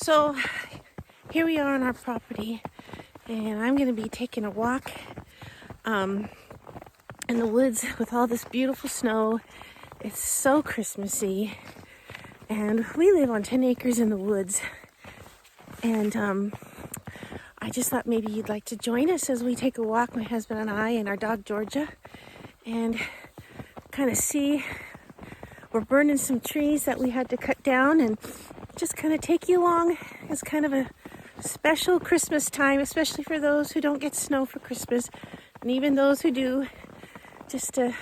So here we are on our property, and I'm going to be taking a walk in the woods with all this beautiful snow. It's so Christmassy, and we live on 10 acres in the woods, and I just thought maybe you'd like to join us as we take a walk, my husband and I and our dog Georgia, and kind of see. We're burning some trees that we had to cut down and just kind of take you along as kind of a special Christmas time, especially for those who don't get snow for Christmas, and even those who do, just to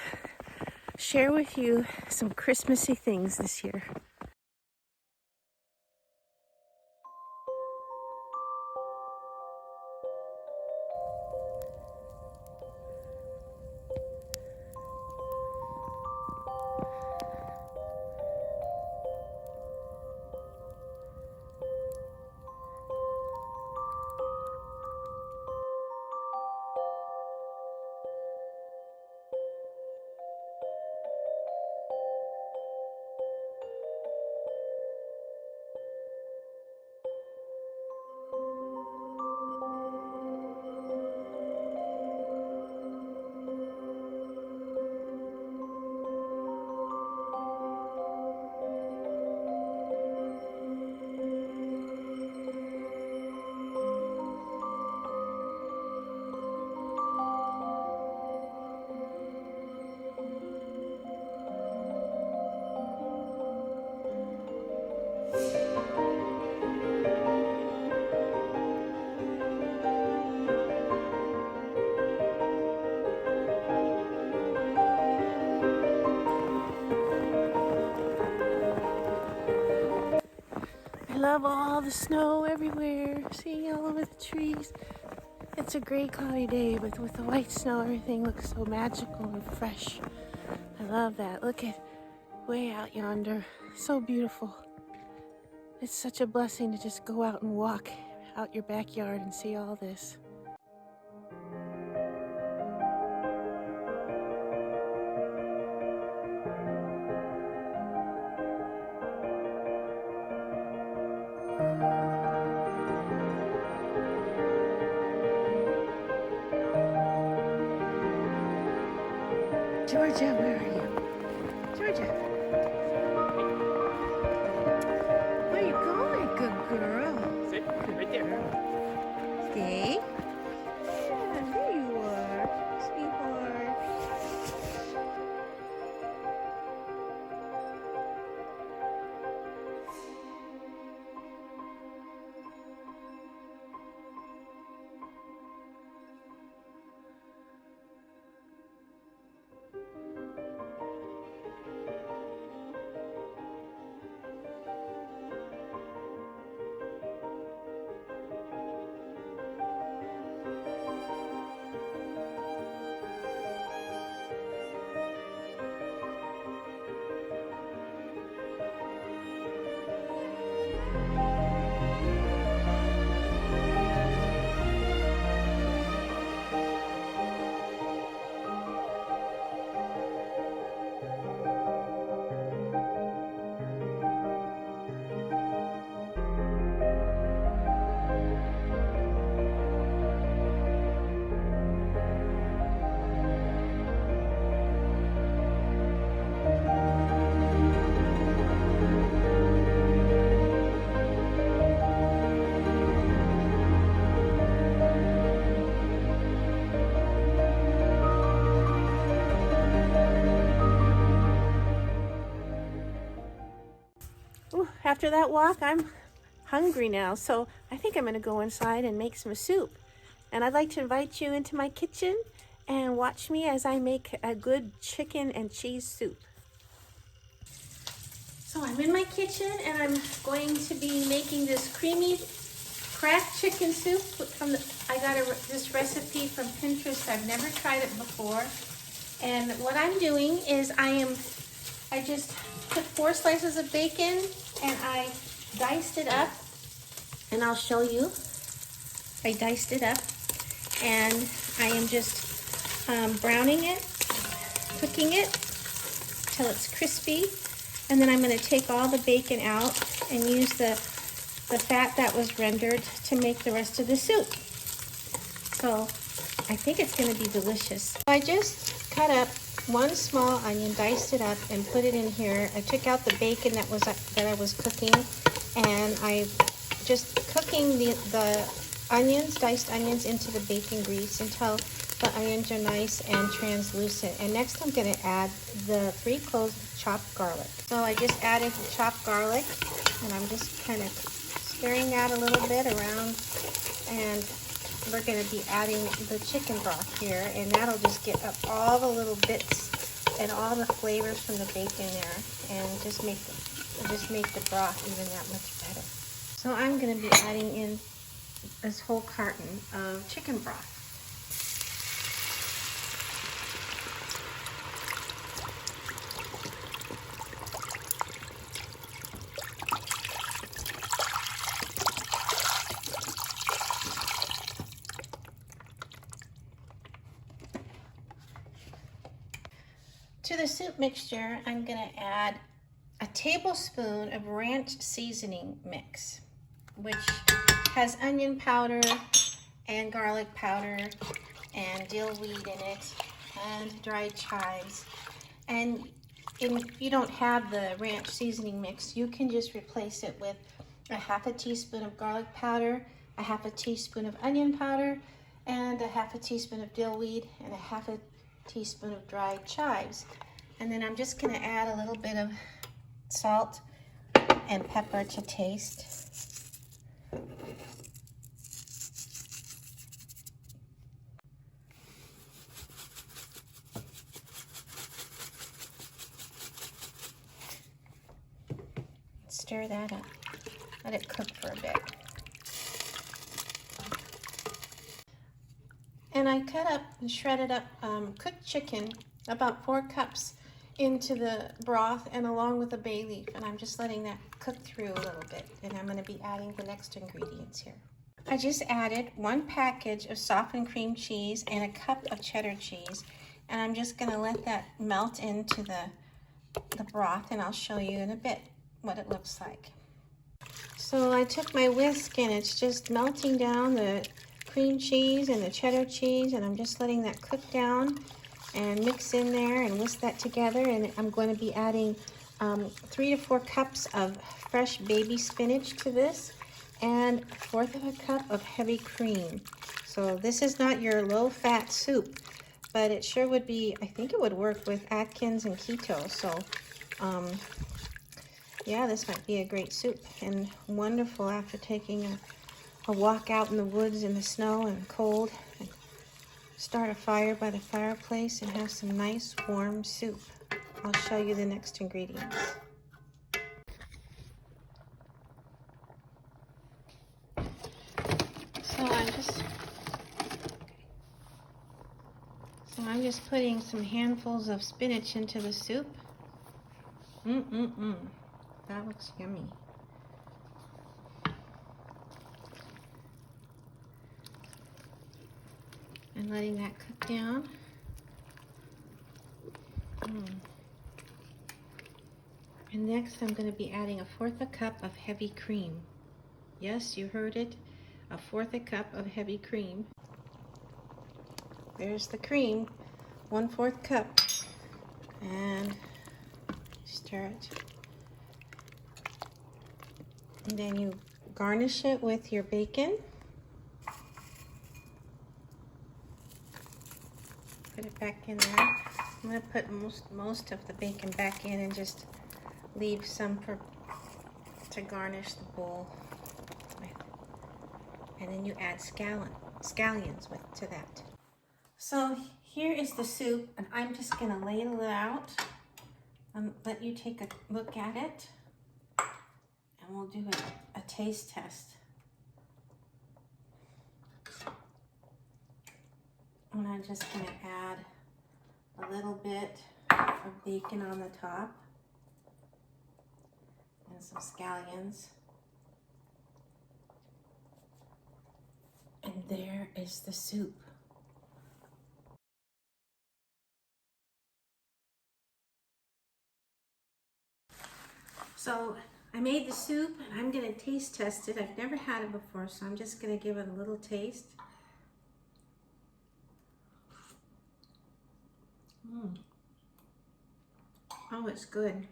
share with you some Christmassy things this year. I love all the snow everywhere, see all over the trees. It's a gray cloudy day, but with the white snow, everything looks so magical and fresh. I love that. Look at way out yonder, so beautiful. It's such a blessing to just go out and walk out your backyard and see all this. Georgia, where are you? Georgia. Where are you going, good girl? Sit right there. Stay. Yeah, there you are, sweetheart. Ooh, after that walk, I'm hungry now, so I think I'm going to go inside and make some soup. And I'd like to invite you into my kitchen and watch me as I make a good chicken and cheese soup. So I'm in my kitchen and I'm going to be making this creamy cracked chicken soup I got this recipe from Pinterest. I've never tried it before. And what I'm doing is I just took 4 slices of bacon and I diced it up, and I'll show you. I diced it up and I am just browning it, cooking it till it's crispy, and then I'm going to take all the bacon out and use the the fat that was rendered to make the rest of the soup. So I think it's going to be delicious. I just cut up one small onion, diced it up, and put it in here. I took out the bacon that I was cooking, and I just cooking the onions, diced onions, into the bacon grease until the onions are nice and translucent. And next I'm going to add the 3 cloves of chopped garlic. So I just added the chopped garlic, and I'm just kind of stirring that a little bit around, and we're going to be adding the chicken broth here, and that'll just get up all the little bits and all the flavors from the bacon there, and just make the broth even that much better. So I'm going to be adding in this whole carton of chicken broth. To the soup mixture, I'm going to add a tablespoon of ranch seasoning mix, which has onion powder and garlic powder and dill weed in it and dried chives. And if you don't have the ranch seasoning mix, you can just replace it with a half a teaspoon of garlic powder, a half a teaspoon of onion powder, and a half a teaspoon of dill weed, and a half a teaspoon of dried chives. And then I'm just going to add a little bit of salt and pepper to taste. Stir that up. Let it cook for a bit. And I cut up and shredded up cooked chicken, about 4 cups, into the broth and along with a bay leaf. And I'm just letting that cook through a little bit. And I'm going to be adding the next ingredients here. I just added 1 package of softened cream cheese and a cup of cheddar cheese. And I'm just going to let that melt into the broth, and I'll show you in a bit what it looks like. So I took my whisk, and it's just melting down the cream cheese and the cheddar cheese, and I'm just letting that cook down and mix in there and whisk that together. And I'm going to be adding 3 to 4 cups of fresh baby spinach to this, and 1/4 of a cup of heavy cream. So this is not your low-fat soup, but it sure would be, I think it would work with Atkins and keto. So yeah, this might be a great soup, and wonderful after taking a walk out in the woods in the snow and cold, and start a fire by the fireplace and have some nice warm soup. I'll show you the next ingredients. So I'm just putting some handfuls of spinach into the soup. That looks yummy. And letting that cook down. And next I'm going to be adding 1/4 cup of heavy cream. Yes, you heard it, 1/4 cup of heavy cream. There's the cream, 1/4 cup. And stir it. And then you garnish it with your bacon. Put it back in there. I'm going to put most of the bacon back in and just leave some to garnish the bowl with. And then you add scallions to that. So here is the soup, and I'm just going to ladle it out and let you take a look at it, and we'll do a taste test. And I'm just going to add a little bit of bacon on the top and some scallions. And there is the soup. So I made the soup and I'm gonna taste test it. I've never had it before, so I'm just gonna give it a little taste. Oh, it's good.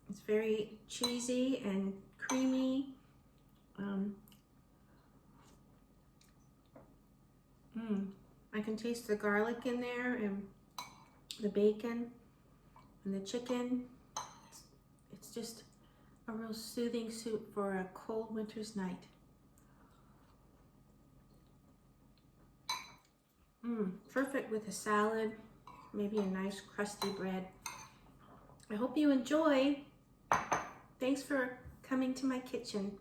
It's very cheesy and creamy. I can taste the garlic in there and the bacon and the chicken. It's just a real soothing soup for a cold winter's night. Perfect with a salad, maybe a nice crusty bread. I hope you enjoy. Thanks for coming to my kitchen.